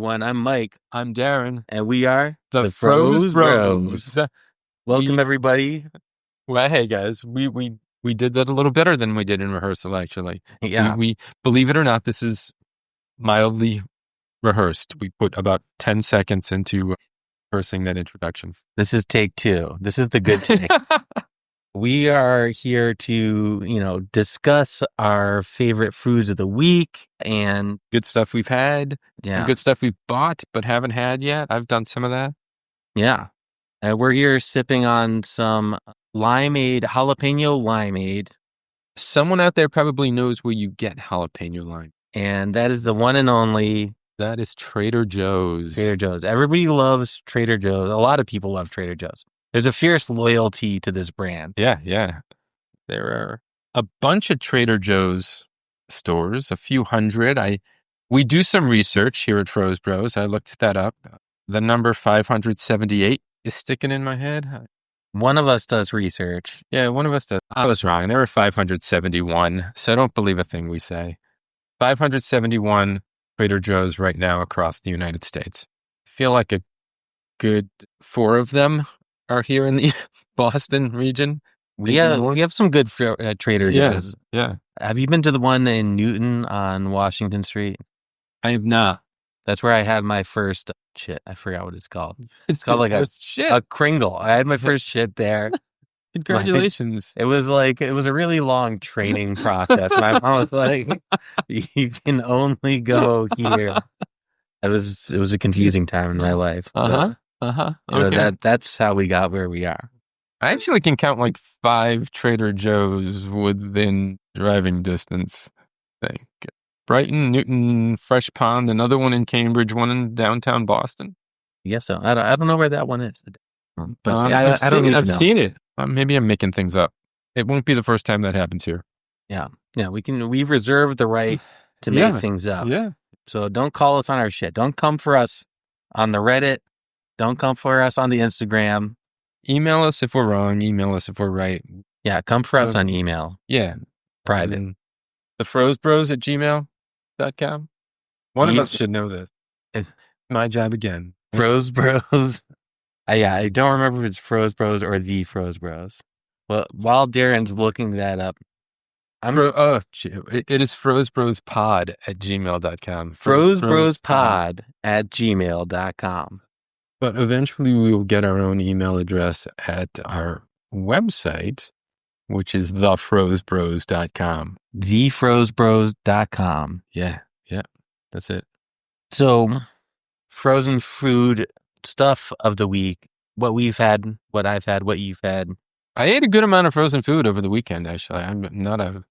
everyone. I'm Mike. I'm Darren. And we are the Froze Bros. Welcome, everybody. Well, hey, guys. We did that a little better than we did in rehearsal, actually. Yeah. We believe it or not, this is mildly rehearsed. We put about 10 seconds into rehearsing that introduction. This is take 2. This is the good take. We are here to, discuss our favorite foods of the week and good stuff we've had. Yeah. Some good stuff we've bought but haven't had yet. I've done some of that. Yeah. We're here sipping on some jalapeno limeade. Someone out there probably knows where you get jalapeno lime. And that is the one and only. That is Trader Joe's. Trader Joe's. Everybody loves Trader Joe's. A lot of people love Trader Joe's. There's a fierce loyalty to this brand. Yeah. There are a bunch of Trader Joe's stores, a few hundred. We do some research here at Froze Bros. I looked that up. The number 578 is sticking in my head. One of us does research. Yeah, one of us does. I was wrong. There were 571, so I don't believe a thing we say. 571 Trader Joe's right now across the United States. I feel like a good 4 of them are here in the Boston region. We have some good Trader Joe's. Yeah. Have you been to the one in Newton on Washington Street? I have not. That's where I had my first shit. I forgot what it's called. It's called like a Kringle. I had my first shit there. Congratulations. It was a really long training process. My mom was like, you can only go here. It was a confusing time in my life. Okay. That's how we got where we are. I actually can count like 5 Trader Joe's within driving distance. I think Brighton, Newton, Fresh Pond, another one in Cambridge, one in downtown Boston. Yes, so I don't know where that one is, but I've seen it. Maybe I'm making things up. It won't be the first time that happens here. Yeah. We've reserved the right to make things up. Yeah. So don't call us on our shit. Don't come for us on the Reddit. Don't come for us on the Instagram. Email us if we're wrong. Email us if we're right. Yeah, come for us on email. Yeah. Private. thefrozebros@gmail.com. One of us should know this. My job again. Froze Bros. I don't remember if it's Froze Bros or the Froze Bros. Well, while Darren's looking that up, it is frozebrospod@gmail.com. frozebrospod@gmail.com. But eventually we will get our own email address at our website, which is thefrozebros.com. Thefrozebros.com. Yeah. That's it. So, frozen food stuff of the week. What we've had, what I've had, what you've had. I ate a good amount of frozen food over the weekend, actually. I'm not a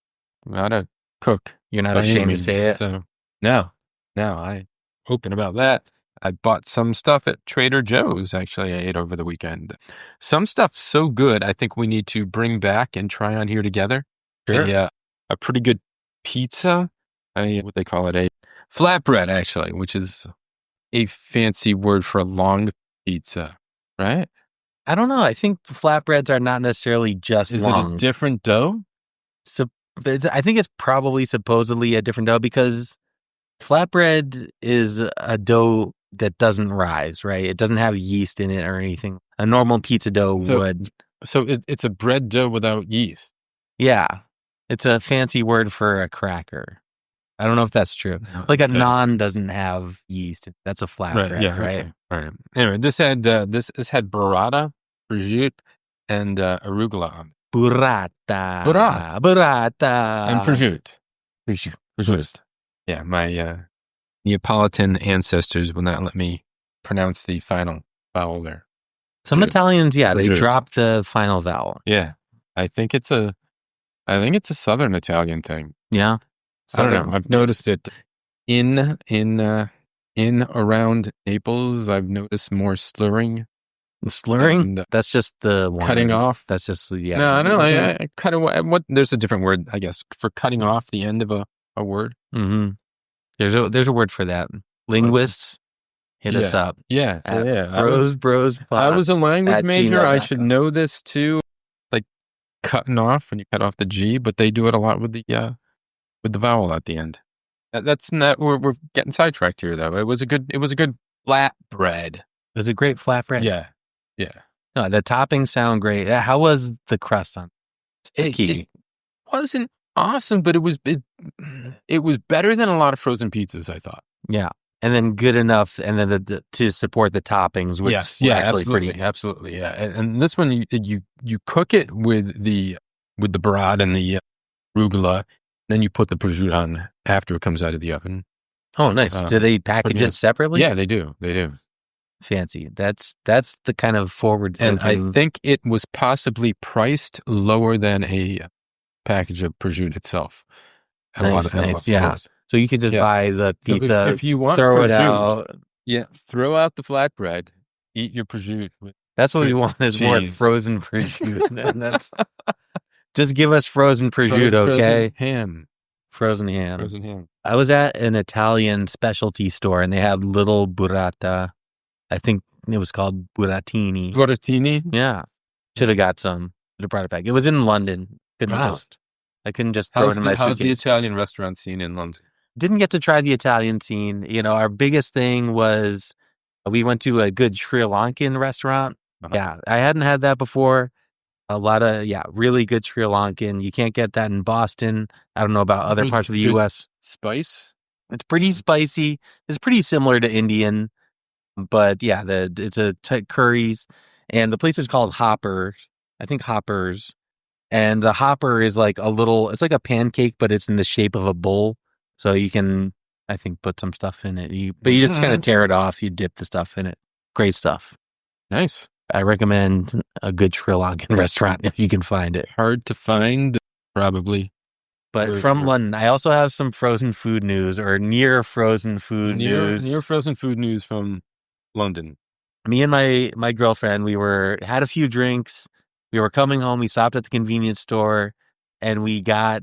cook. You're not ashamed to say it? So, no, I open about that. I bought some stuff at Trader Joe's, actually, I ate over the weekend. Some stuff so good, I think we need to bring back and try on here together. Sure. A pretty good pizza. What they call it, a flatbread, actually, which is a fancy word for a long pizza, right? I don't know. I think flatbreads are not necessarily just long. Is it a different dough? I think it's probably supposedly a different dough because flatbread is a dough that doesn't rise, right? It doesn't have yeast in it or anything. A normal pizza dough would. So it's a bread dough without yeast. Yeah. It's a fancy word for a cracker. I don't know if that's true. Like a naan doesn't have yeast. That's a flatbread, right? Okay. All right. Anyway, this had burrata, prosciutto, and arugula on it. Burrata. And prosciutto. Yeah, my Neapolitan ancestors will not let me pronounce the final vowel there. Some Italians, they drop the final vowel. Yeah, I think it's a Southern Italian thing. Yeah, I don't know. I've noticed it in around Naples. I've noticed more slurring. Slurring? That's just the one. Cutting off. That's just No, I cut away. There's a different word, I guess, for cutting off the end of a word. Mm-hmm. There's a word for that. Linguists, hit us up. Yeah. Froze Bros. I was a language major. I should know this too. Like cutting off when you cut off the G, but they do it a lot with the vowel at the end. That's not. We're getting sidetracked here, though. It was a good flatbread. It was a great flatbread. Yeah, yeah. No, the toppings sound great. How was the crust on? It Sticky. wasn't awesome, but it was better than a lot of frozen pizzas, I thought. Yeah. And then good enough, and then to support the toppings, which Yes, were yeah, actually absolutely, pretty. absolutely, yeah. And this one, you cook it with the broth and the arugula, then you put the prosciutto on after it comes out of the oven. Oh, nice. Do they package it separately? Yeah, they do. They do. Fancy. That's the kind of forward And thinking. I think it was possibly priced lower than a package of prosciutto itself. At a lot of Yeah. stores. So you could just buy the So pizza, if you want throw it prosciutto, out. yeah, throw out the flatbread, eat your prosciutto. That's what we want is more cheese. frozen prosciutto. And that's just give us frozen prosciutto, okay? Frozen ham. Frozen ham. I was at an Italian specialty store and they had little burrata. I think it was called buratini. Buratini? Yeah. Should have got some. Should have brought it back. It was in London. I couldn't just throw it in my suitcase. How's the Italian restaurant scene in London? Didn't get to try the Italian scene. You know, our biggest thing was we went to a good Sri Lankan restaurant. Uh-huh. Yeah, I hadn't had that before. A lot of, really good Sri Lankan. You can't get that in Boston. I don't know about other parts of the U.S. Spice? It's pretty spicy. It's pretty similar to Indian, but yeah, it's a curries. And the place is called Hopper. I think Hoppers. And the hopper is like it's like a pancake, but it's in the shape of a bowl. So you can, I think, put some stuff in it. But you just kind of tear it off. You dip the stuff in it. Great stuff. Nice. I recommend a good Sri Lankan restaurant if you can find it. Hard to find, probably. But from London, I also have some frozen food news or near frozen food news. Near frozen food news from London. Me and my girlfriend, we had a few drinks. We were coming home. We stopped at the convenience store and we got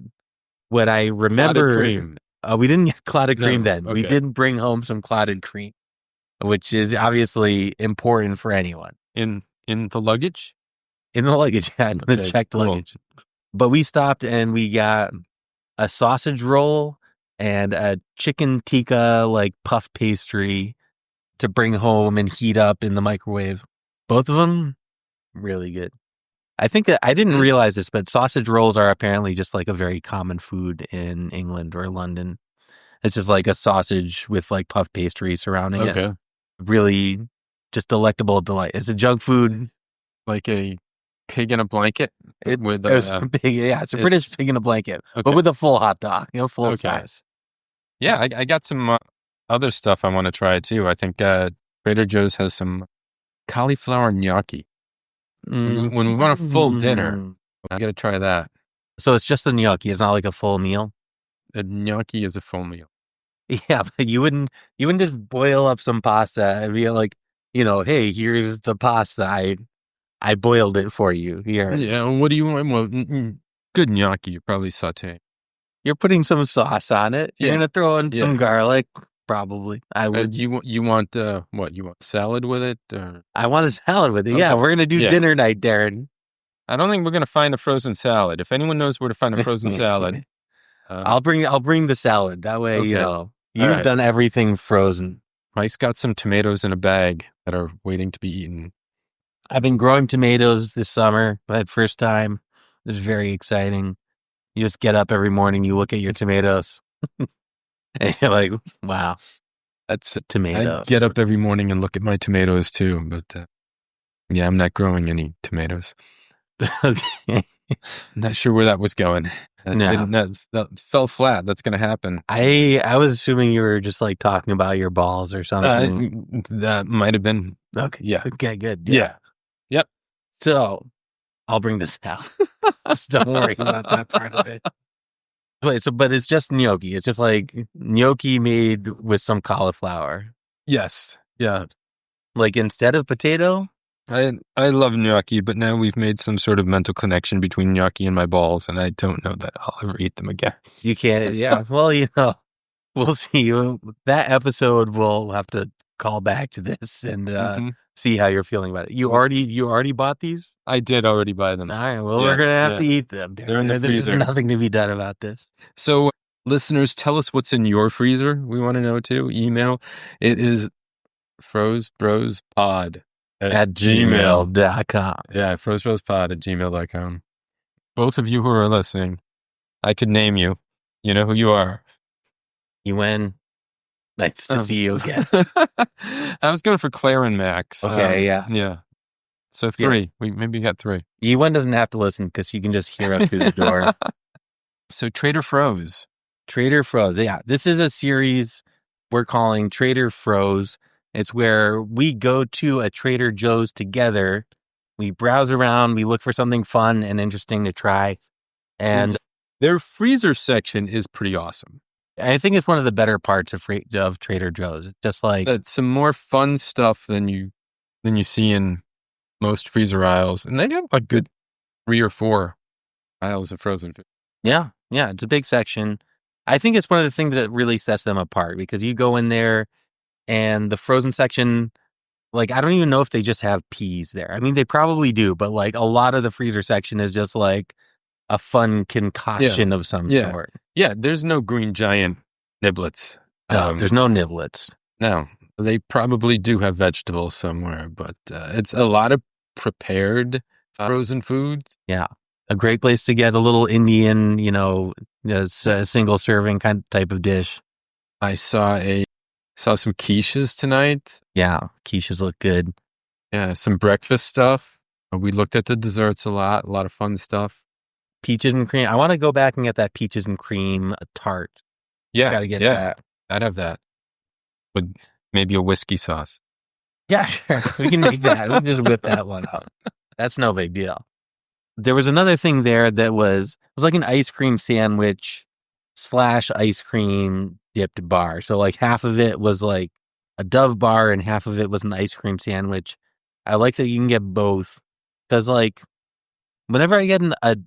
what I remember. Clotted cream. We didn't get clotted cream then. Okay. We did bring home some clotted cream, which is obviously important for anyone. In the luggage? In the luggage, yeah, in the checked luggage. But we stopped and we got a sausage roll and a chicken tikka like puff pastry to bring home and heat up in the microwave. Both of them really good. I think I didn't realize this, but sausage rolls are apparently just like a very common food in England or London. It's just like a sausage with like puff pastry surrounding it. Really just delectable delight. It's a junk food. Like a pig in a blanket? It's a British pig in a blanket, but with a full hot dog, full size. Yeah, I got some other stuff I want to try too. I think Trader Joe's has some cauliflower gnocchi. When we want a full dinner, I got to try that. So it's just the gnocchi. It's not like a full meal. The gnocchi is a full meal. Yeah, but you wouldn't just boil up some pasta and be like, hey, here's the pasta. I boiled it for you here. Yeah. What do you want? Well, good gnocchi. You probably saute. You're putting some sauce on it. You're gonna throw in some garlic. Probably. I would. You want what? You want salad with it? Or? I want a salad with it. Okay. Yeah, we're gonna do dinner night, Darren. I don't think we're gonna find a frozen salad. If anyone knows where to find a frozen salad, I'll bring the salad. That way, you've done everything frozen. Mike's got some tomatoes in a bag that are waiting to be eaten. I've been growing tomatoes this summer, but first time. It's very exciting. You just get up every morning, you look at your tomatoes. And you're like, wow, that's tomatoes. I get up every morning and look at my tomatoes too, but I'm not growing any tomatoes. Okay. Not sure where that was going. That fell flat. That's going to happen. I was assuming you were just like talking about your balls or something. That might have been. Okay. Yeah. Okay, good. Yeah. Yep. So I'll bring this out. Just don't worry about that part of it. Wait, but it's just gnocchi. It's just like gnocchi made with some cauliflower. Yes. Yeah. Like instead of potato? I love gnocchi, but now we've made some sort of mental connection between gnocchi and my balls, and I don't know that I'll ever eat them again. You can't. Yeah. Well, we'll see. That episode, we'll have to call back to this and see how you're feeling about it. You already bought these? I did already buy them. All right. Well, we're gonna have to eat them. They're in the freezer. There's nothing to be done about this. So Listeners, tell us what's in your freezer. We want to know too. Email. It is frozebrospod At gmail.com. Yeah, frozebrospod@gmail.com. Both of you who are listening, I could name you. You know who you are. You win. Nice to see you again. I was going for Claire and Max. Okay, yeah. Yeah. So 3. We maybe got 3. Ewan doesn't have to listen because you can just hear us through the door. So Trader Froze. Trader Froze. Yeah, this is a series we're calling Trader Froze. It's where we go to a Trader Joe's together. We browse around. We look for something fun and interesting to try. And their freezer section is pretty awesome. I think it's one of the better parts of Trader Joe's. It's just like that's some more fun stuff than you see in most freezer aisles, and they have a good 3 or 4 aisles of frozen food. Yeah, it's a big section. I think it's one of the things that really sets them apart because you go in there and the frozen section, like I don't even know if they just have peas there. I mean, they probably do, but like a lot of the freezer section is just like a fun concoction of some sort. Yeah, there's no Green Giant niblets. No, there's no niblets. No, they probably do have vegetables somewhere, but it's a lot of prepared frozen foods. Yeah, a great place to get a little Indian, a single serving kind of type of dish. I saw some quiches tonight. Yeah, quiches look good. Yeah, some breakfast stuff. We looked at the desserts a lot of fun stuff. Peaches and cream. I want to go back and get that peaches and cream tart. Yeah. Got to get that. I'd have that. With maybe a whiskey sauce. Yeah, sure. We can make that. We'll just whip that one up. That's no big deal. There was another thing there that was like an ice cream sandwich / ice cream dipped bar. So like half of it was like a Dove bar and half of it was an ice cream sandwich. I like that you can get both because like whenever I get a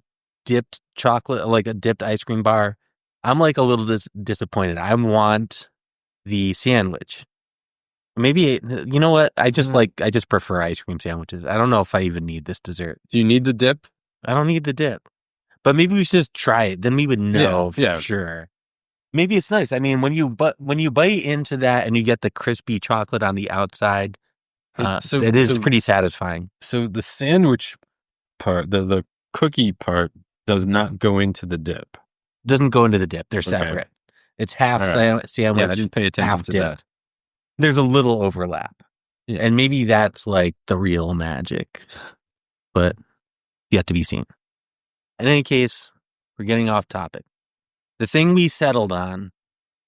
dipped chocolate, like a dipped ice cream bar, I'm like a little disappointed. I want the sandwich. Maybe, you know what? I just prefer ice cream sandwiches. I don't know if I even need this dessert. Do you need the dip? I don't need the dip. But maybe we should just try it. Then we would know for sure. Maybe it's nice. I mean, when you bite into that and you get the crispy chocolate on the outside, it is pretty satisfying. So the sandwich part, the cookie part, does not go into the dip. Doesn't go into the dip. They're separate. It's half sandwich. Yeah, I didn't pay attention to that. There's a little overlap. Yeah. And maybe that's like the real magic. But yet to be seen. In any case, we're getting off topic. The thing we settled on,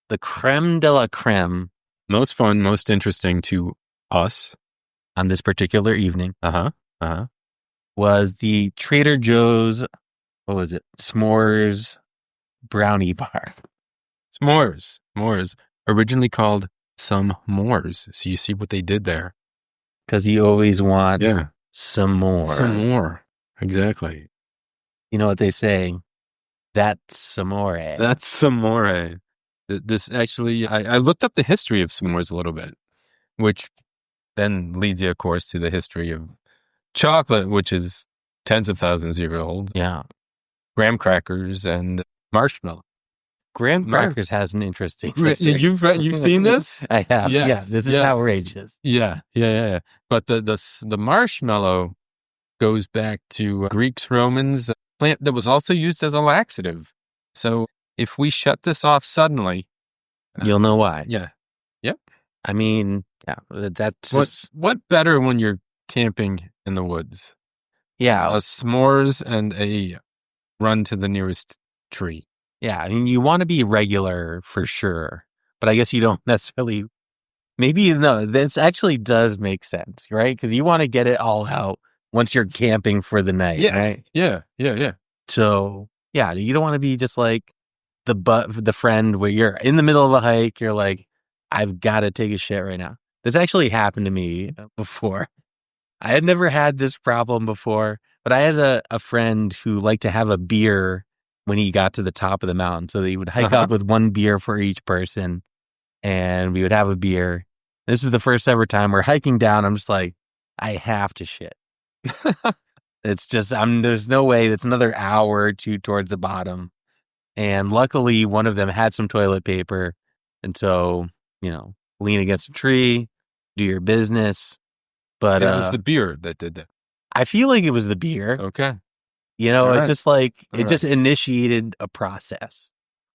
the creme de la creme. Most fun, most interesting to us. On this particular evening. Was the Trader Joe's, what was it? S'mores brownie bar. S'mores. Originally called some mores. So you see what they did there. Because you always want some more. Some more. Exactly. You know what they say? That's s'more. That's s'more. This actually, I looked up the history of s'mores a little bit, which then leads you, of course, to the history of chocolate, which is tens of thousands of years old. Yeah. Graham crackers and marshmallow. Graham crackers has an interesting history. You've seen this? I have. Yes. Yeah, this is outrageous. Yeah. But the marshmallow goes back to Greeks, Romans, a plant that was also used as a laxative. So if we shut this off suddenly, you'll know why. Yeah. Yep. I mean, that's what better when you're camping in the woods? Yeah. A s'mores and a run to the nearest tree. Yeah, I mean, you want to be regular for sure, but I guess you don't necessarily. Maybe this actually does make sense, right? Because you want to get it all out once you're camping for the night, right? Yeah. So yeah, you don't want to be just like the friend where you're in the middle of a hike. You're like, I've got to take a shit right now. This actually happened to me before. I had never had this problem before, but I had a friend who liked to have a beer when he got to the top of the mountain. So he would hike up with one beer for each person and we would have a beer. This is the first ever time we're hiking down. I'm just like, I have to shit. It's just, there's no way. It's another hour or two towards the bottom. And luckily, one of them had some toilet paper. And so, lean against a tree, do your business. But it was the beer that did that. I feel like it was the beer. Okay. It just it just initiated a process.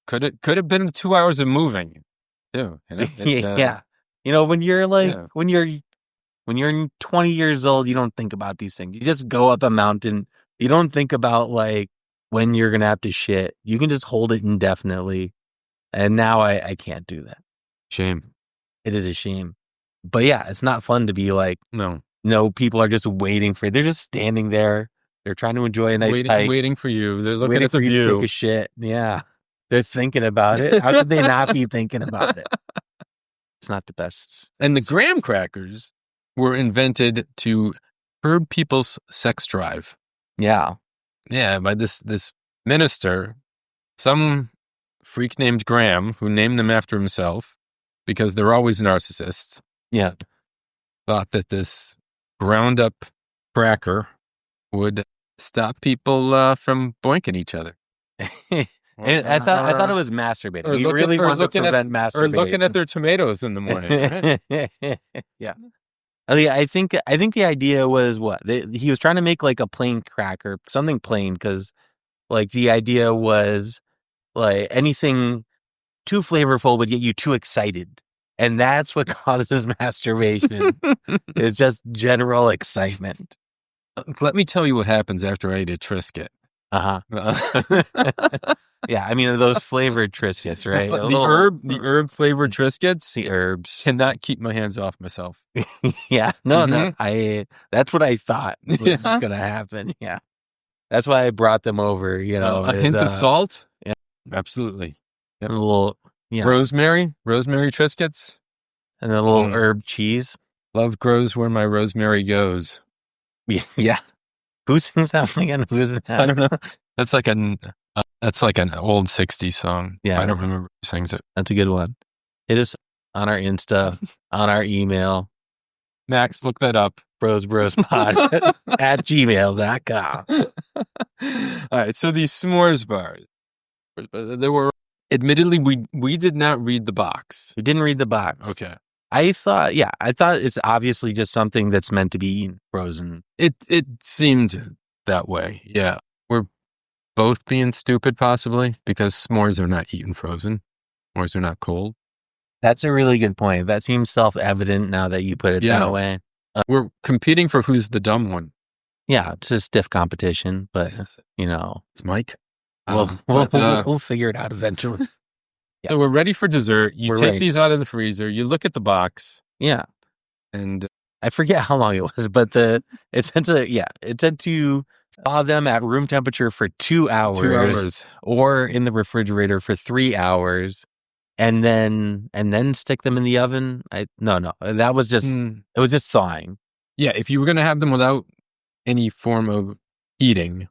Could have been 2 hours of moving too. Yeah. When you're when you're 20 years old, you don't think about these things. You just go up a mountain. You don't think about when you're going to have to shit. You can just hold it indefinitely. And now I can't do that. Shame. It is a shame. But yeah, it's not fun to be no, people are just waiting for you. They're just standing there. They're trying to enjoy a nice hike. Waiting for you. They're looking waiting at the for you view. to take a shit. Yeah. They're thinking about it. How could they not be thinking about it? It's not the best. And the graham crackers were invented to curb people's sex drive. Yeah. Yeah, by this minister, some freak named Graham, who named them after himself because they're always narcissists. Yeah. Thought that this ground up cracker would stop people from boinking each other. And I thought it was masturbating. He really wanted to prevent masturbation. Or looking at their tomatoes in the morning. Right? Yeah. I think the idea was he was trying to make a plain cracker, something plain, because the idea was anything too flavorful would get you too excited, and that's what causes masturbation. It's just general excitement. Let me tell you what happens after I eat a Triscuit. Yeah, those flavored Triscuits, right? The herb flavored Triscuits. The herbs cannot keep my hands off myself. Yeah, no, that's what I thought was going to happen. Yeah, that's why I brought them over. A hint of salt. Yeah, absolutely. Yep. A little rosemary Triscuits, and a little herb cheese. Love grows where my rosemary goes. Yeah. Who sings that again? Who's that? I don't know. That's like an old 60s song. Yeah. I don't remember who sings it. That's a good one. It is on our Insta, on our email. Max, look that up. brosbrospod at gmail.com. All right. So these s'mores bars, there were, admittedly, we did not read the box. We didn't read the box. Okay. I thought it's obviously just something that's meant to be eaten frozen. It seemed that way. Yeah. We're both being stupid, possibly, because s'mores are not eaten frozen. S'mores are not cold. That's a really good point. That seems self-evident now that you put it that way. We're competing for who's the dumb one. Yeah, it's a stiff competition, but, It's Mike. We'll figure it out eventually. Yeah. So we're ready for dessert. You take these out of the freezer. You look at the box. Yeah. And I forget how long it was, but it said to thaw them at room temperature for 2 hours. 2 hours. Or in the refrigerator for 3 hours. And then stick them in the oven. No. That was just it was just thawing. Yeah, if you were going to have them without any form of heating,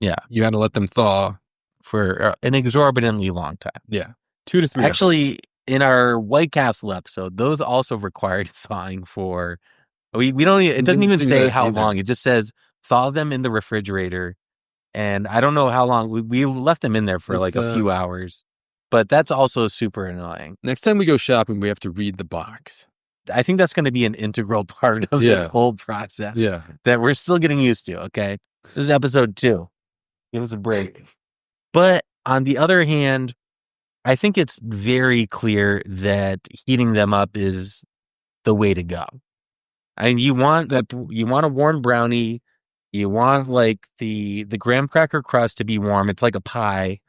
you had to let them thaw for an exorbitantly long time. Yeah. 2 to 3 Actually, hours. In our White Castle episode, those also required thawing for. We don't. It doesn't even say how long. It just says thaw them in the refrigerator, and I don't know how long. We left them in there for a few hours, but that's also super annoying. Next time we go shopping, we have to read the box. I think that's going to be an integral part of this whole process. Yeah, that we're still getting used to. Okay, this is episode 2. Give us a break. But on the other hand, I think it's very clear that heating them up is the way to go. And you want a warm brownie. You want the graham cracker crust to be warm. It's like a pie,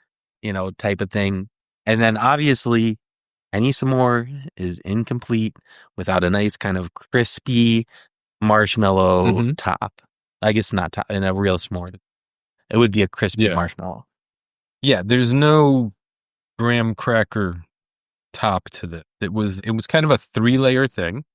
type of thing. And then obviously any s'more is incomplete without a nice kind of crispy marshmallow top. I guess not top in a real s'more. It would be a crispy marshmallow. Yeah, there's no graham cracker top to this. It was kind of a 3-layer thing.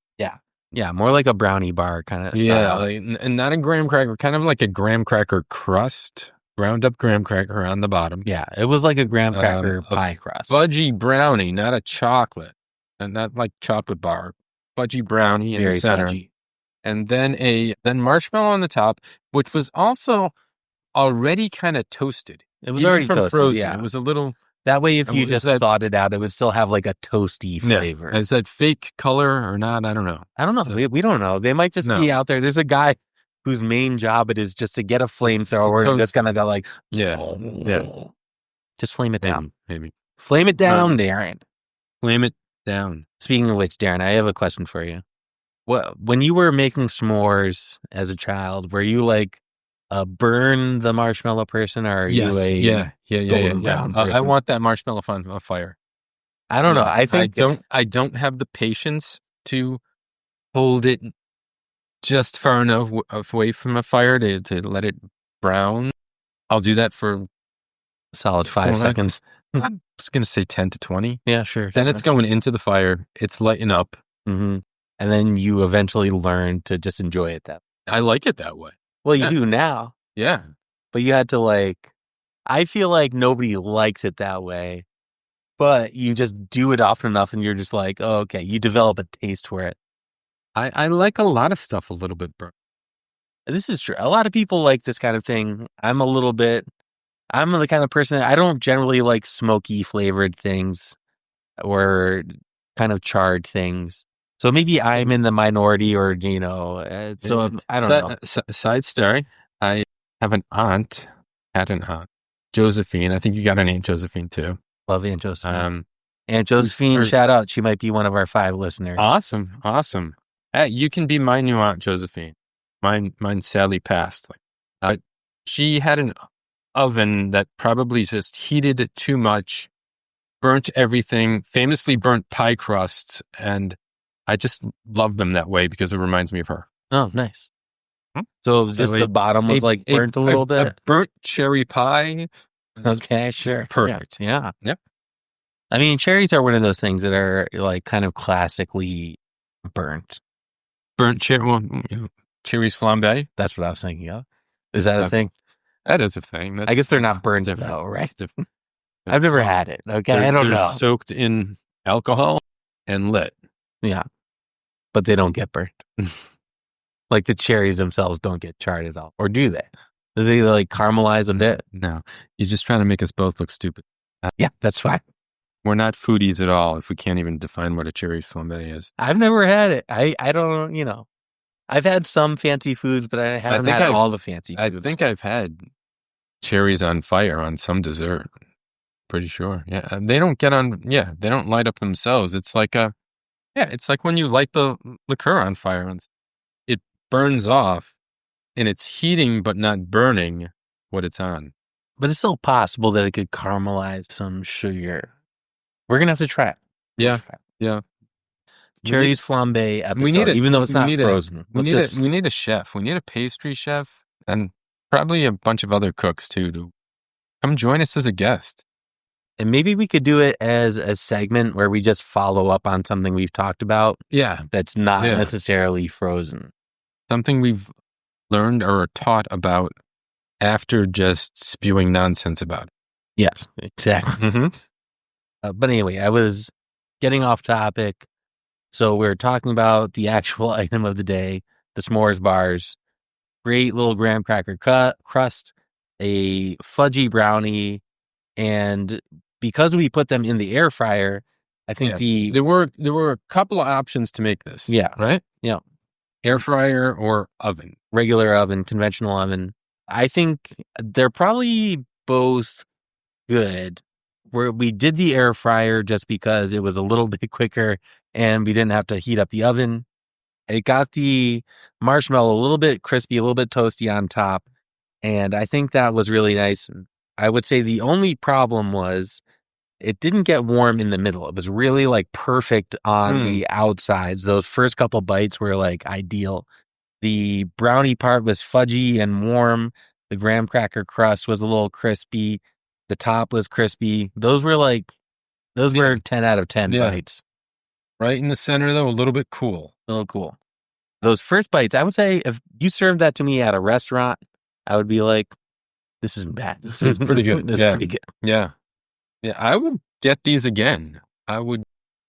Yeah, more like a brownie bar kind of style. Yeah, and not a graham cracker, kind of like a graham cracker crust, ground up graham cracker on the bottom. Yeah, it was like a graham cracker pie crust. Fudgy brownie, not a chocolate, and not like chocolate bar. Fudgy brownie in the center. Fudgy. And then marshmallow on the top, which was also already kind of toasted. It was Even already from toasted, frozen, yeah. it was a little. That way, if you Is just that thawed it out, it would still have like a toasty flavor. Is that fake color or not? I don't know. I don't know. We don't know. They might just be out there. There's a guy whose main job it is just to get a flamethrower and just kind of go like, yeah. Just flame it down. Maybe. Flame it down, Darren. Flame it down. Speaking of which, Darren, I have a question for you. When you were making s'mores as a child, were you like a burn the marshmallow person, or are you a golden brown person? I want that marshmallow on fire. I don't know. I think I don't have the patience to hold it just far enough away from a fire to let it brown. I'll do that for solid 5 seconds. I was going to say 10 to 20. Yeah, sure. Then it's going into the fire. It's lighting up. Mm-hmm. And then you eventually learn to just enjoy it that way. I like it that way. Well, you do now. Yeah. But you had to I feel like nobody likes it that way, but you just do it often enough and you're just like, oh, okay, you develop a taste for it. I like a lot of stuff a little bit burnt. This is true. A lot of people like this kind of thing. I'm the kind of person, I don't generally like smoky flavored things or kind of charred things. So maybe I'm in the minority or, so I don't know. Side story. I have had an aunt, Josephine. I think you got an Aunt Josephine too. Love Aunt Josephine. Aunt Josephine, shout out. She might be one of our 5 listeners. Awesome. Hey, you can be my new Aunt Josephine. Mine sadly passed. She had an oven that probably just heated too much, burnt everything, famously burnt pie crusts, and I just love them that way because it reminds me of her. Oh, nice. So just the bottom was burnt a little bit? A burnt cherry pie. Okay, sure. Perfect. Yeah. Yep. I mean, cherries are one of those things that are kind of classically burnt. Burnt cherry, cherries flambe. That's what I was thinking of. Is that a thing? That is a thing. I guess they're not burnt though, right? I've never had it. Okay, I don't know. Soaked in alcohol and lit. Yeah, but they don't get burnt. Like the cherries themselves don't get charred at all, or do they? Does they caramelize a bit? No, you're just trying to make us both look stupid. Yeah, that's fine. We're not foodies at all if we can't even define what a cherry flambe is. I've never had it. I don't, I've had some fancy foods, but I haven't had all the fancy foods. I think I've had cherries on fire on some dessert. Pretty sure. Yeah. They don't get on. Yeah. They don't light up themselves. It's like it's like when you light the liqueur on fire and it burns off and it's heating, but not burning what it's on. But it's still possible that it could caramelize some sugar. We're going to have to try it. Yeah. Cherries flambe episode, even though it's not frozen. We need a chef. We need a pastry chef and probably a bunch of other cooks too to come join us as a guest. And maybe we could do it as a segment where we just follow up on something we've talked about. Yeah. That's not necessarily frozen. Something we've learned or taught about after just spewing nonsense about it. Yes, exactly. Mm-hmm. But anyway, I was getting off topic. So we're talking about the actual item of the day, the s'mores bars. Great little graham cracker crust, a fudgy brownie, and because we put them in the air fryer, I think there were a couple of options to make this. Yeah. Right? Yeah. Air fryer or oven. Regular oven, conventional oven. I think they're probably both good. We did the air fryer just because it was a little bit quicker and we didn't have to heat up the oven. It got the marshmallow a little bit crispy, a little bit toasty on top. And I think that was really nice. I would say the only problem was it didn't get warm in the middle. It was really perfect on the outsides. Those first couple bites were ideal. The brownie part was fudgy and warm. The graham cracker crust was a little crispy. The top was crispy. Those were 10 out of 10 bites. Right in the center, though, a little bit cool. A little cool. Those first bites, I would say if you served that to me at a restaurant, I would be like, this isn't bad. This is pretty good. This is pretty good. Yeah. Yeah, I would get these again. I would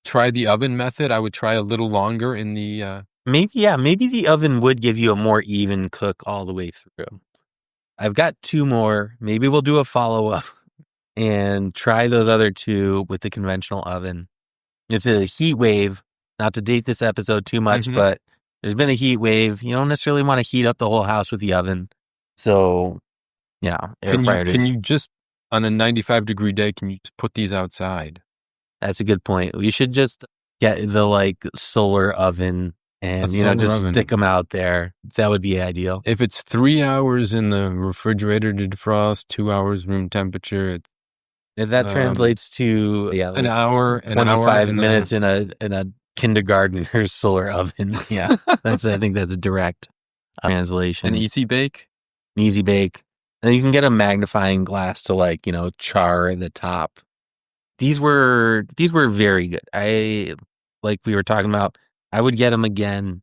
try the oven method. I would try a little longer in the... Maybe the oven would give you a more even cook all the way through. I've got 2 more. Maybe we'll do a follow-up and try those other 2 with the conventional oven. It's a heat wave, not to date this episode too much, but there's been a heat wave. You don't necessarily want to heat up the whole house with the oven. So, yeah, air fryer. Can you just, on a 95-degree day, can you just put these outside? That's a good point. We should just get the solar oven and, just stick them out there. That would be ideal. If it's 3 hours in the refrigerator to defrost, 2 hours room temperature, if that translates to an hour, 25 minutes in a kindergartner's solar oven. Yeah, I think that's a direct translation. An easy bake. Easy bake. And you can get a magnifying glass to char the top. These were very good. Like we were talking about, I would get them again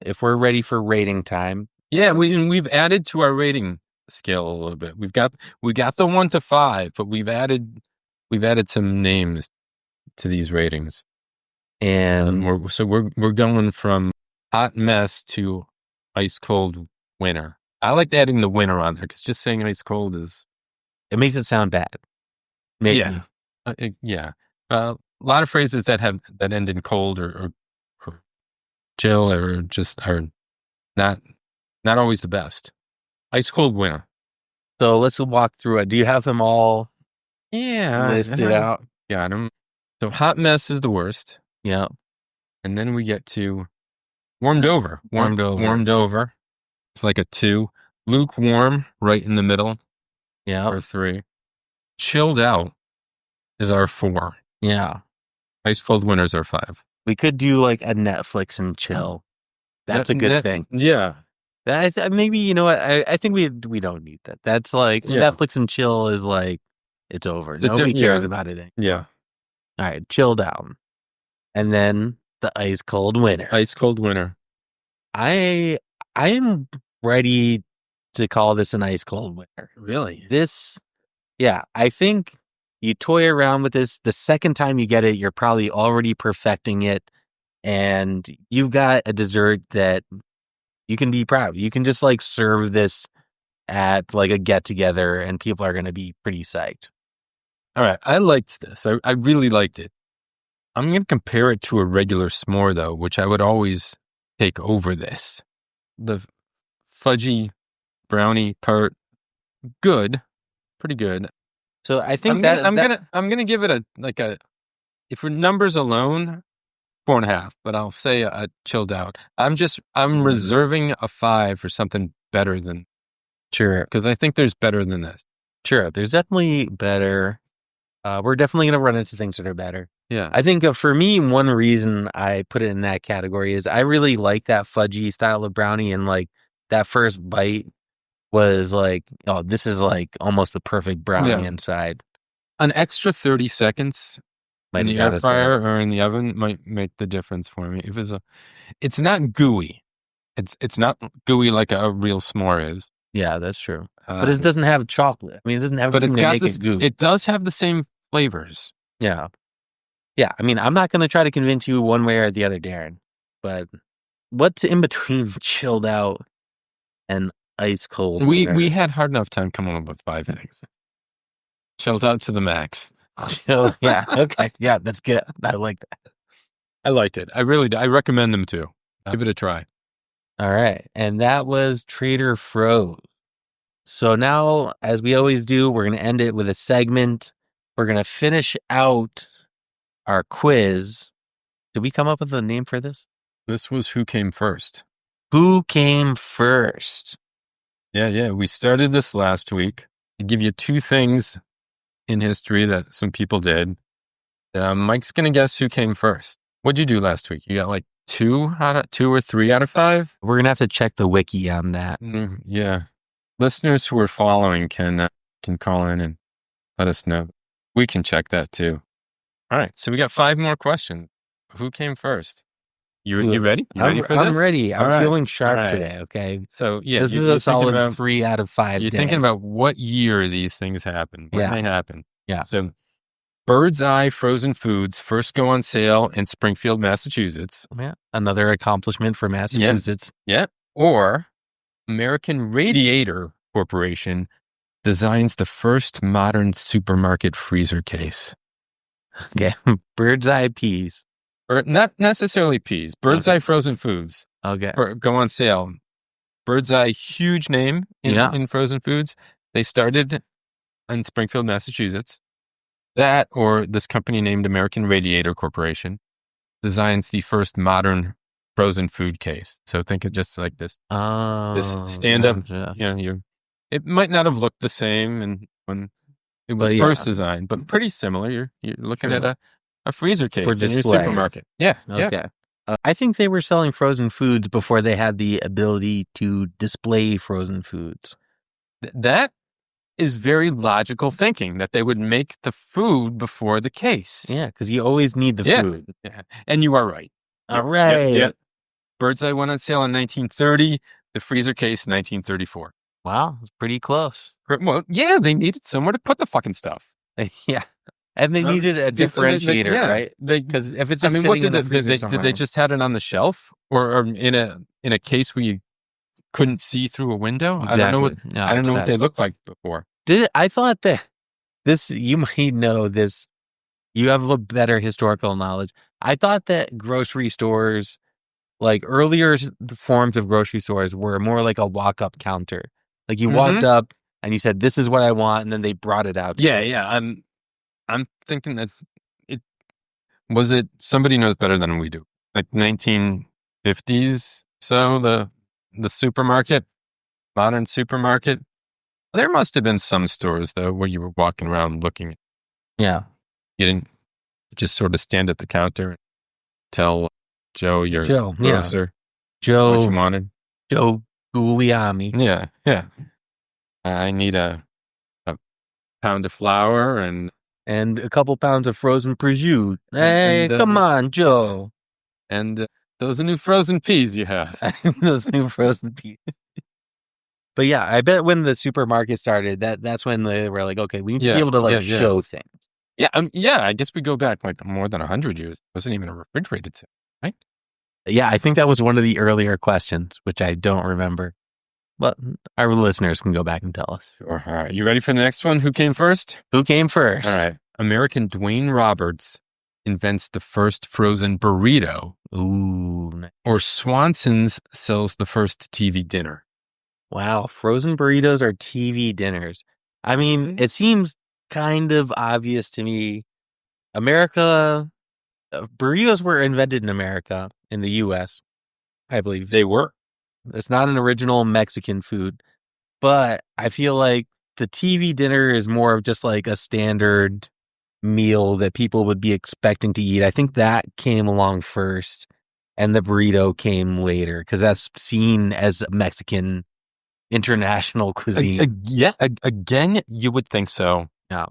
if we're ready for rating time. Yeah, we've added to our rating scale a little bit. We got the 1 to 5, but we've added some names to these ratings. And we're going from hot mess to ice cold winter. I like adding the winter on there because just saying ice cold it makes it sound bad. Maybe. Yeah. A lot of phrases that end in cold or chill or just are not always the best. Ice cold winter. So let's walk through it. Do you have them all listed out? Got them. So hot mess is the worst. Yeah. And then we get to warmed over. Warmed over. It's like a 2. Lukewarm, right in the middle. Yeah. Or 3. Chilled out is our 4. Yeah. Ice cold winter's our 5. We could do a Netflix and chill. That's a good thing. Yeah. Maybe, I think we don't need that. That's Netflix and chill is it's over. Nobody cares about it anymore. Yeah. All right, chill down. And then the ice cold winter. Ice cold winter. I am ready to call this an ice cold winter. Really? I think you toy around with this. The second time you get it, you're probably already perfecting it. And you've got a dessert that you can be proud of. You can just serve this at a get together and people are going to be pretty psyched. All right. I liked this. I really liked it. I'm going to compare it to a regular s'more though, which I would always take over this. The fudgy brownie part, good, pretty good. So I think I'm gonna give it if for numbers alone, 4.5, but I'll say a chilled out. I'm reserving a 5 for something better than. Sure. Because I think there's better than this. Sure. There's definitely better. We're definitely going to run into things that are better. Yeah. I think for me, one reason I put it in that category is I really like that fudgy style of brownie. And that first bite was oh, this is almost the perfect brownie inside. An extra 30 seconds in the air fryer or in the oven might make the difference for me. It's not gooey. It's not gooey like a real s'more is. Yeah, that's true. But it doesn't have chocolate. I mean, it doesn't have anything to make it gooey. It does have the same flavors. Yeah. Yeah, I mean, I'm not going to try to convince you one way or the other, Darren. But what's in between chilled out and ice cold? We had hard enough time coming up with 5 things. Chilled out to the max. Yeah, okay. Yeah, that's good. I like that. I liked it. I recommend them too. Give it a try. All right. And that was Trader Froze. So now, as we always do, we're going to end it with a segment. We're going to finish out our quiz. Did we come up with a name for this? This was Who Came First. Who came first? Yeah. We started this last week. I give you 2 things in history that some people did. Mike's going to guess who came first. What'd you do last week? You got 2 or 3 out of 5? We're going to have to check the wiki on that. Yeah. Listeners who are following can call in and let us know. We can check that too. All right. So we got 5 more questions. Who came first? You ready? You ready for this? I'm ready. I'm feeling sharp today. Okay. So yeah, this is a solid 3 out of 5. You're thinking about what year these things happened. When they happened. Yeah. So Bird's Eye frozen foods first go on sale in Springfield, Massachusetts. Yeah. Another accomplishment for Massachusetts. Yep. Or American Radiator Corporation designs the first modern supermarket freezer case. Okay. Bird's eye peas. Or not necessarily peas. Bird's Eye frozen foods Okay. go on sale. Bird's Eye, huge name in frozen foods. They started in Springfield, Massachusetts. That, or this company named American Radiator Corporation, designs the first modern frozen food case. So think of just like this stand-up. It might not have looked the same and when it was first designed, but pretty similar. You're looking at a freezer case for in your supermarket. Yeah. Okay. Yeah. I think they were selling frozen foods before they had the ability to display frozen foods. That is very logical thinking, that they would make the food before the case. Yeah, because you always need the food. Yeah. And you are right. All right. Yep. Bird's Eye went on sale in 1930. The freezer case, 1934. Wow, it's pretty close. Well, yeah, they needed somewhere to put the fucking stuff. Yeah. And they needed a differentiator, right? Because if it's just sitting in the freezer did they just had it on the shelf or in a case where you couldn't see through a window? Exactly. I don't know what they looked like before. I thought that you might know this. You have a little better historical knowledge. I thought that grocery stores, like earlier forms of grocery stores, were more like a walk-up counter. Like you walked up and you said, "This is what I want," and then they brought it out. Yeah. I'm thinking that somebody knows better than we do. Like 1950s, so the supermarket, modern supermarket. There must have been some stores though where you were walking around looking. Yeah. You didn't just sort of stand at the counter and tell Joe, your grocer, what you wanted. Joe Guglielmi. Yeah. I need a pound of flour and a couple pounds of frozen prosciutto. Hey, come on, Joe. And those are new frozen peas you have. Those new frozen peas. But yeah, I bet when the supermarket started, that's when they were like, okay, we need to be able to show things. Yeah, I guess we go back like more than 100 years. It wasn't even a refrigerated thing, right? Yeah, I think that was one of the earlier questions, which I don't remember. But our listeners can go back and tell us. Sure. All right. You ready for the next one? Who came first? All right. American Dwayne Roberts invents the first frozen burrito. Ooh. Nice. Or Swanson's sells the first TV dinner. Wow. Frozen burritos are TV dinners. I mean, it seems kind of obvious to me. America, burritos were invented in America, in the U.S., I believe. They were. It's not an original Mexican food, but I feel like the TV dinner is more of just like a standard meal that people would be expecting to eat. I think that came along first and the burrito came later because that's seen as Mexican international cuisine. Again, you would think so. Yeah.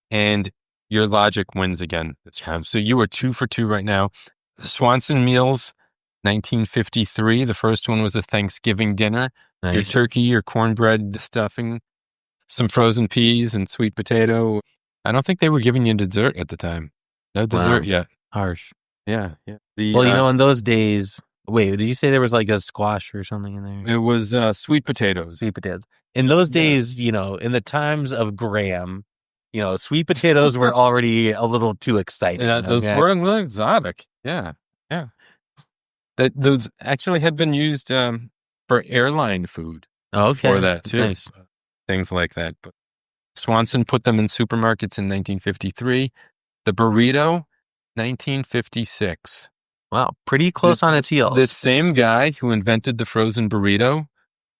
And your logic wins again this time. So you are 2 for 2 right now. Swanson meals, 1953. The first one was a Thanksgiving dinner. Nice. Your turkey, your cornbread stuffing, some frozen peas and sweet potato. I don't think they were giving you dessert at the time. No dessert yet. Harsh. Yeah. Well, in those days, wait, did you say there was like a squash or something in there? It was sweet potatoes. Sweet potatoes. In those days, in the times of Graham, sweet potatoes were already a little too exciting. Those were a little exotic. Yeah. Those actually had been used for airline food. Okay. For that too. Nice. Things like that. But Swanson put them in supermarkets in 1953. The burrito, 1956. Wow, pretty close on its heels. This same guy who invented the frozen burrito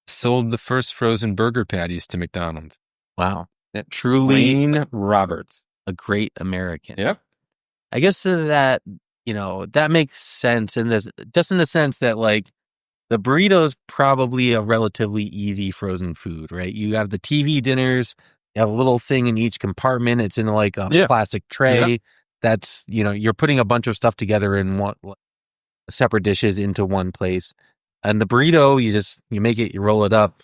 sold the first frozen burger patties to McDonald's. Wow. Truly Dwayne Roberts. A great American. Yep. I guess that, that makes sense in this, just in the sense that like the burrito is probably a relatively easy frozen food, right? You have the TV dinners, you have a little thing in each compartment. It's in like a plastic tray. Yeah. That's, you're putting a bunch of stuff together in one separate dishes into one place. And the burrito, you make it, you roll it up,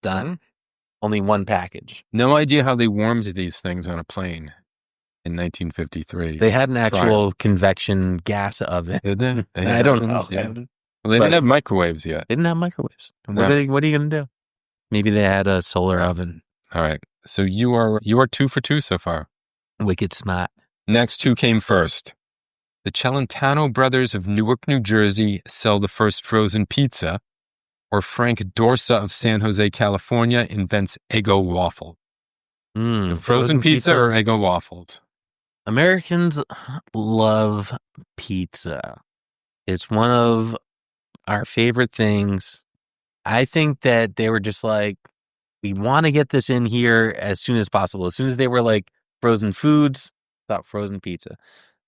done. Mm-hmm. Only one package. No idea how they warmed these things on a plane in 1953. They had an actual convection gas oven. Did they? I don't know. Yeah. Well, they didn't have microwaves yet. They didn't have microwaves. No. What are you going to do? Maybe they had a solar oven. All right. So you are 2 for 2 so far. Wicked smart. Next two came first. The Celentano brothers of Newark, New Jersey sell the first frozen pizza, or Frank Dorsa of San Jose, California invents Eggo waffle. Frozen pizza or Eggo waffles? Americans love pizza. It's one of our favorite things. I think that they were just like, we want to get this in here as soon as possible. As soon as they were like frozen foods, thought frozen pizza.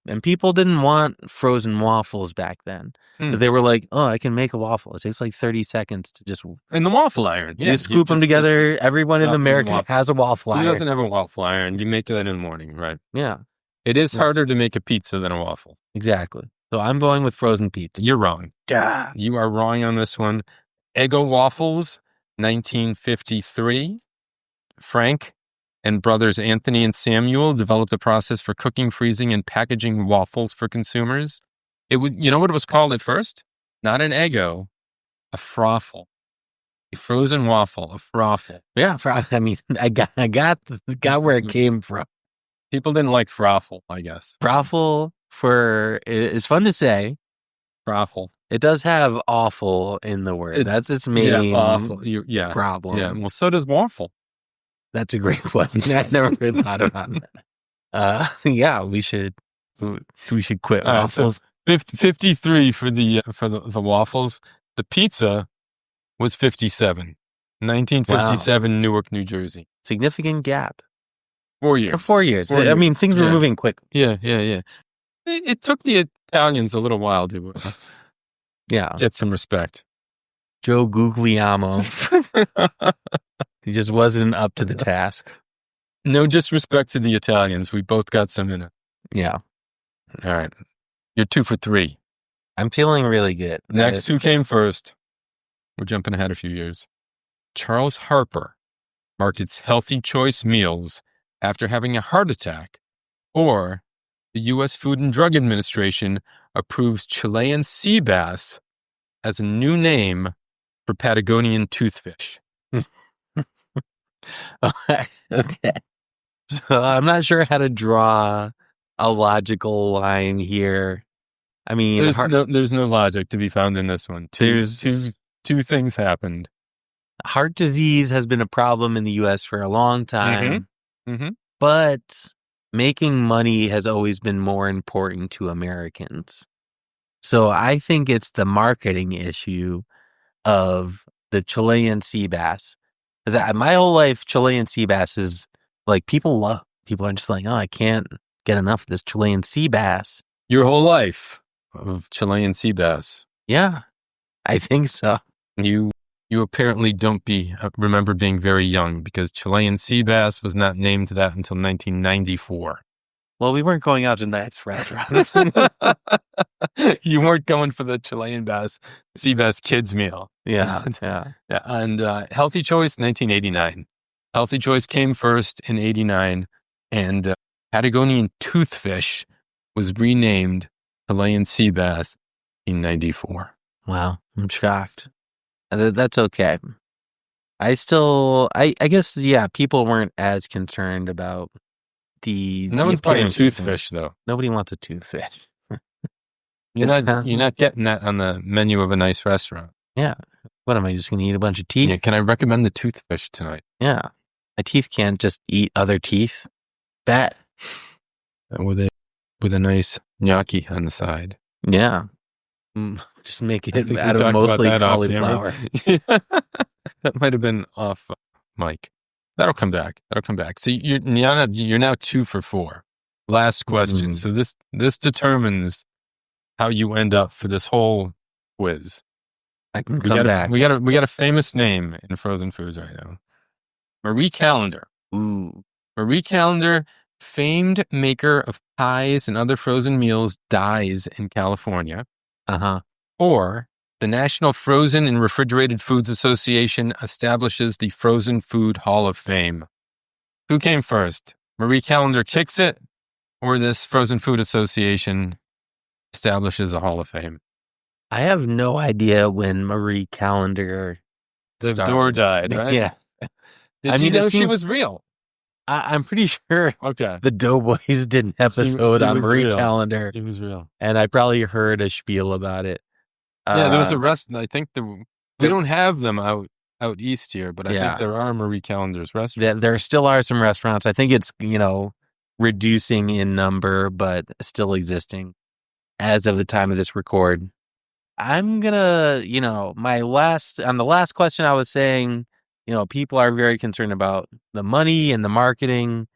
And people didn't want frozen waffles back then. Because they were like, oh, I can make a waffle. It takes like 30 seconds to just... In the waffle iron. Yeah, you scoop them together. Everyone in America has a waffle iron. Who doesn't have a waffle iron? You make that in the morning, right? Yeah. It is harder to make a pizza than a waffle. Exactly. So I'm going with frozen pizza. You're wrong. Duh. You are wrong on this one. Eggo waffles, 1953. Frank and brothers Anthony and Samuel developed a process for cooking, freezing, and packaging waffles for consumers. It was, you know what it was called at first? Not an Eggo, a froffle. A frozen waffle, a froffle. Yeah, I mean, I got where it came from. People didn't like froffle, I guess. Froffle is fun to say. Froffle. It does have awful in the word. That's its main problem. Yeah, well, so does waffle. That's a great one. I never thought about that. Yeah, we should quit waffles. So 53 for the waffles. The pizza was 57. 1957, wow. Newark, New Jersey. Significant gap. 4 years. For 4 years. I mean, things were moving quickly. Yeah. It took the Italians a little while to get some respect. Joe Guglielmo. He just wasn't up to the task. No disrespect to the Italians. We both got some in it. Yeah. All right. You're 2 for 3. I'm feeling really good. Next two came first. We're jumping ahead a few years. Charles Harper markets healthy choice meals after having a heart attack, or the U.S. Food and Drug Administration approves Chilean sea bass as a new name for Patagonian toothfish. Okay. So I'm not sure how to draw a logical line here. I mean, there's no logic to be found in this one. Two things happened. Heart disease has been a problem in the U.S. for a long time, but making money has always been more important to Americans. So I think it's the marketing issue of the Chilean sea bass. Because my whole life, Chilean sea bass is like people are just like, oh, I can't get enough of this Chilean sea bass. Your whole life of Chilean sea bass. Yeah, I think so. You apparently don't remember being very young, because Chilean sea bass was not named that until 1994. Well, we weren't going out to nice restaurants. You weren't going for the Chilean sea bass kids meal. Yeah. And Healthy Choice, 1989. Healthy Choice came first in 89, and Patagonian toothfish was renamed Chilean sea bass in 94. Wow, I'm shocked. That's okay. I guess, people weren't as concerned about no one's buying toothfish, though. Nobody wants a toothfish. You're not getting that on the menu of a nice restaurant. Yeah. What am I just going to eat a bunch of teeth? Yeah. Can I recommend the toothfish tonight? Yeah. My teeth can't just eat other teeth. Bet. With a nice gnocchi on the side. Yeah. Just make it out of mostly cauliflower. That might have been off mic. That'll come back. So you're now 2 for 4. Last question. So this determines how you end up for this whole quiz. I can come back. We got a famous name in frozen foods right now. Marie Callender. Ooh. Marie Callender, famed maker of pies and other frozen meals, dies in California. Or the National Frozen and Refrigerated Foods Association establishes the Frozen Food Hall of Fame. Who came first? Marie Callender kicks it, or this Frozen Food Association establishes a Hall of Fame? I have no idea when Marie Callender The door died, right? Yeah. Did you know she was real? I'm pretty sure Okay. the Doughboys did an episode on Marie real. Callender. It was real. And I probably heard a spiel about it. Yeah, there was a restaurant. I think we don't have them out east here, but I Yeah. think there are Marie Callender's restaurants. There still are some restaurants. I think it's, reducing in number, but still existing as of the time of this record. I'm gonna, on the last question I was saying, people are very concerned about the money and the marketing.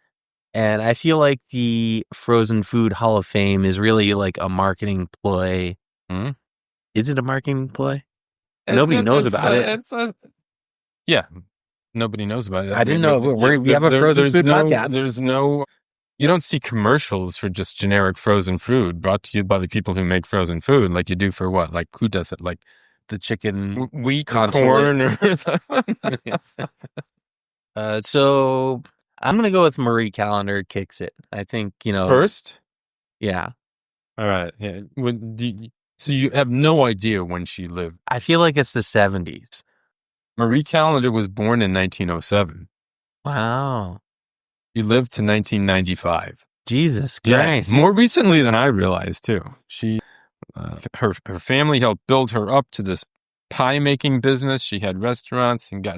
And I feel like the Frozen Food Hall of Fame is really like a marketing ploy. Mm-hmm. Is it a marketing ploy? Nobody knows about it. Yeah, nobody knows about it. I didn't know. We have a Frozen Food podcast. You don't see commercials for just generic frozen food brought to you by the people who make frozen food like you do for what? Like who does it? Like the chicken, wheat, corn, or so I'm gonna go with Marie Callender kicks it. I think first. Yeah. All right. Yeah. So you have no idea when she lived. I feel like it's the 70s. Marie Callender was born in 1907. Wow. She lived to 1995. Jesus Christ. Yeah, more recently than I realized, too. She, her family helped build her up to this pie making business. She had restaurants and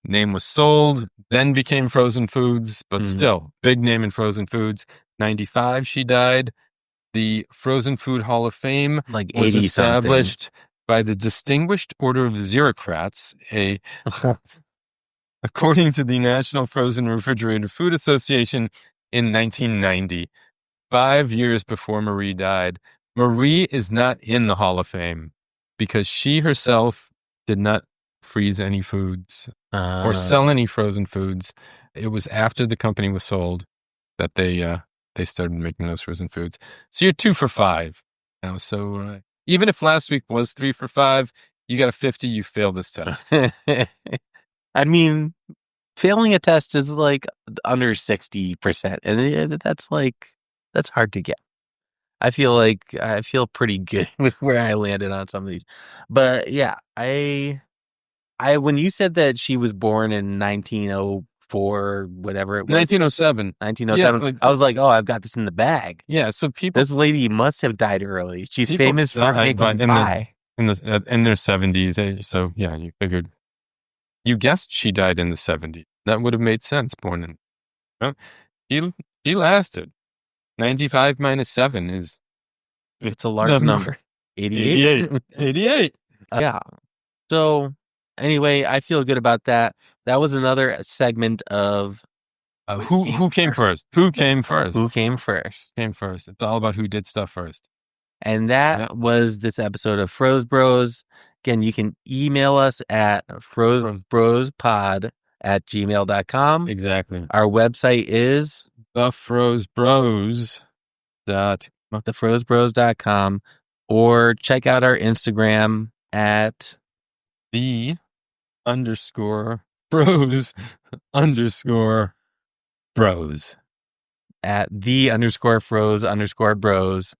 name was sold, then became Frozen Foods, but still, big name in Frozen Foods. 95, she died. The Frozen Food Hall of Fame was established by the Distinguished Order of Xerocrats, according to the National Frozen Refrigerated Food Association in 1990, 5 years before Marie died. Marie is not in the Hall of Fame because she herself did not freeze any foods or sell any frozen foods. It was after the company was sold that they started making those frozen foods. So you're 2 for 5 now. So even if last week was 3 for 5, you got a 50. You failed this test. I mean, failing a test is like under 60%, and that's hard to get. I feel pretty good with where I landed on some of these, but yeah, I when you said that she was born in 1904, whatever it was, 1907, yeah, I was like, oh, I've got this in the bag. Yeah, so this lady must have died early. She's famous for making pie in their 70s. So yeah, you figured. You guessed she died in the 70s. That would have made sense. Born in, she lasted. 95 minus 7 is. It's a large number. 88. 88. Yeah. So anyway, I feel good about that. That was another segment of who came first. Who came first? Who came first? It's all about who did stuff first. And that was this episode of Froze Bros. Again, you can email us at frozebrospod@gmail.com. Exactly. Our website is thefrozebros.com, or check out our Instagram at _Froze_Bros. At _Froze_Bros.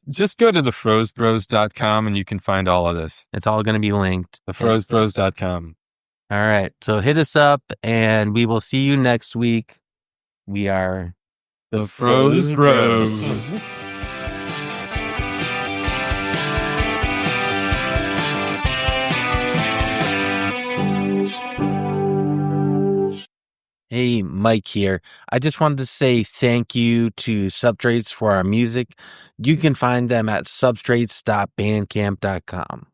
Just go to thefrozebros.com and you can find all of this. It's all going to be linked. Thefrozebros.com. All right. So hit us up and we will see you next week. We are the Froze Bros. Hey, Mike here. I just wanted to say thank you to Substrates for our music. You can find them at substrates.bandcamp.com.